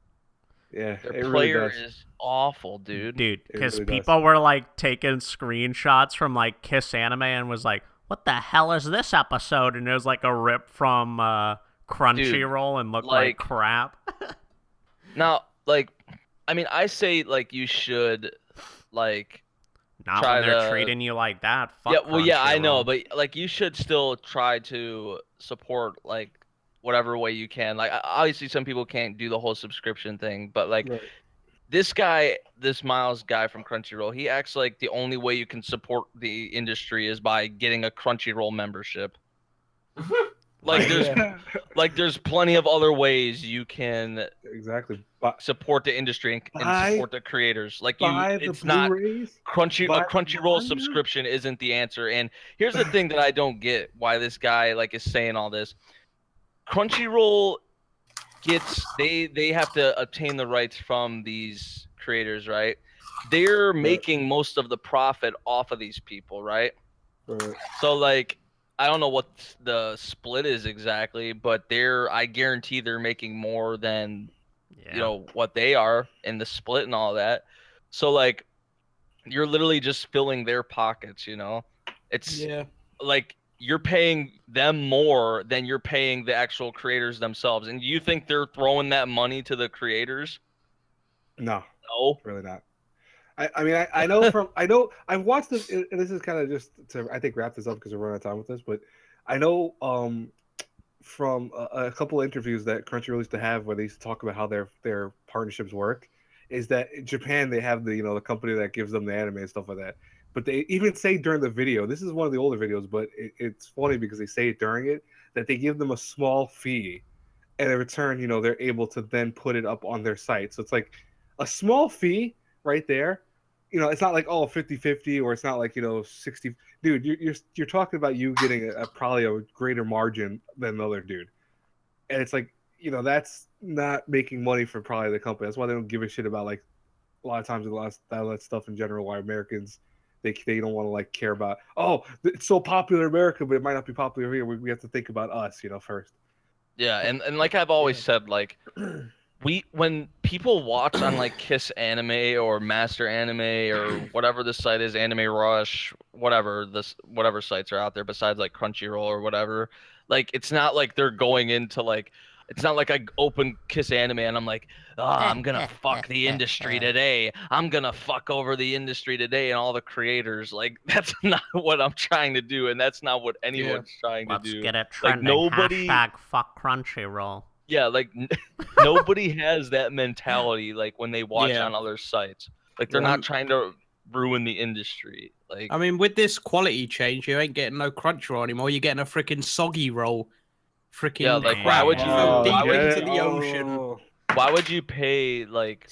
Yeah, Their it really player does. is awful, dude. Dude, because really does. people were like taking screenshots from like Kiss Anime and was like, "What the hell is this episode?" And it was like a rip from Crunchyroll and looked like crap. Now, like, I mean, I say like you should like Not try when they're to treating you like that. Fuck yeah, well, yeah, I know, Crunchyroll. but like you should still try to support like whatever way you can. Like obviously some people can't do the whole subscription thing, but like Right. this guy, this Miles guy from Crunchyroll, he acts like the only way you can support the industry is by getting a Crunchyroll membership. Like there's plenty of other ways you can exactly support the industry and support the creators. Like it's not Blu-rays, a Crunchyroll subscription isn't the answer. And here's the thing that I don't get why this guy like is saying all this. Crunchyroll gets they have to obtain the rights from these creators, right? They're making most of the profit off of these people, right? So like I don't know what the split is exactly, but I guarantee they're making more than you know what they are in the split and all that. So like you're literally just filling their pockets, you know? It's like you're paying them more than you're paying the actual creators themselves. And you think they're throwing that money to the creators? No, really not. I mean, I know I've watched this, and this is kind of just to I think wrap this up because we're running out of time with this, but I know from a couple of interviews that Crunchyroll used to have where they used to talk about how their partnerships work, is that in Japan they have the company that gives them the anime and stuff like that. But they even say during the video, this is one of the older videos, but it's funny because they say it during it, that they give them a small fee, and in return, they're able to then put it up on their site. So it's like a small fee right there. It's not like 50-50, or it's not like 60. Dude, you're talking about you getting probably a greater margin than the other dude, and it's like that's not making money for probably the company. That's why they don't give a shit about like a lot of times that stuff in general. Why Americans they don't want to like care about it's so popular in America, but it might not be popular here. We have to think about us, first. Yeah, and like I've always said, like when people watch on like Kiss Anime or Master Anime or whatever the site is, Anime Rush, whatever sites are out there besides like Crunchyroll or whatever, like it's not like they're going into like it's not like I open Kiss Anime and I'm like, I'm gonna fuck the industry today. I'm gonna fuck over the industry today and all the creators. Like that's not what I'm trying to do, and that's not what anyone's trying to do. Let's get it trending. Like nobody #fuck Crunchyroll. Yeah, like nobody has that mentality like when they watch on other sites. Like they're not trying to ruin the industry. Like I mean, with this quality change, you ain't getting no Crunchyroll anymore. You're getting a freaking soggy roll. Freaking like why would you deep into the ocean? Why would you pay like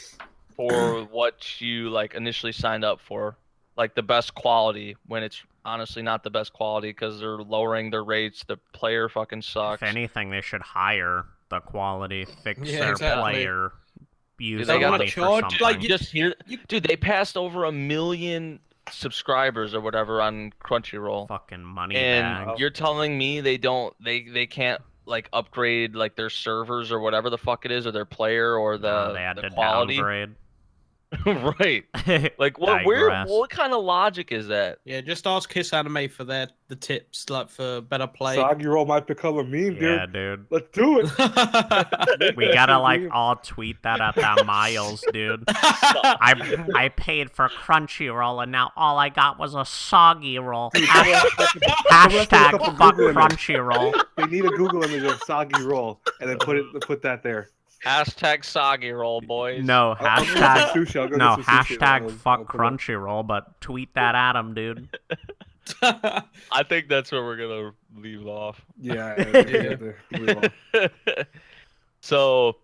for what you like initially signed up for? like the best quality when it's honestly not the best quality because they're lowering their rates. The player fucking sucks. If anything, they should hire the quality, fix Yeah, their exactly. player, use They the got money the for charge, something. like, Just here, dude. They passed over 1 million subscribers or whatever on Crunchyroll, Fucking money and bag. you're telling me they can't like upgrade like their servers or whatever the fuck it is, or their player or No, they had the to quality. downgrade. Right. Like Digress. what kind of logic is that? Yeah, just ask Kiss Anime for the tips, like for better play. Soggy roll might become a meme, dude. Yeah, dude. Let's do it. We gotta like all tweet that at that Miles, dude. I paid for Crunchyroll and now all I got was a soggy roll. Hashtag fuck Crunchyroll. They need a Google image of soggy roll and then put that there. Hashtag soggy roll, boys. No, I'll go hashtag to sushi. I'll go no, to sushi. hashtag I'll fuck put it up. Crunchyroll, but tweet that at him, dude. I think that's where we're gonna leave off. Yeah. So,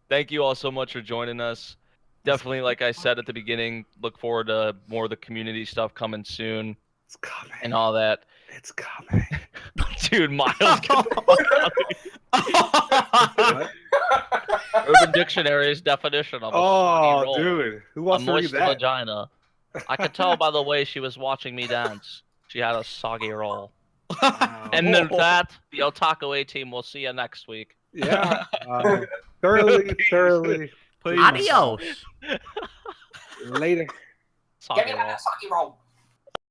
thank you all so much for joining us. Definitely, like I said at the beginning, look forward to more of the community stuff coming soon It's coming. and all that. It's coming. Dude, Miles, get the fuck out of here. Urban Dictionary's definition of a soggy roll. Dude, who A wants to read moist that? vagina. I could tell by the way she was watching me dance. She had a soggy roll. Wow. And then that, the Otaku A team. We'll see you next week. Yeah. Thoroughly. Adios. Later. Soggy Give me roll. that soggy roll.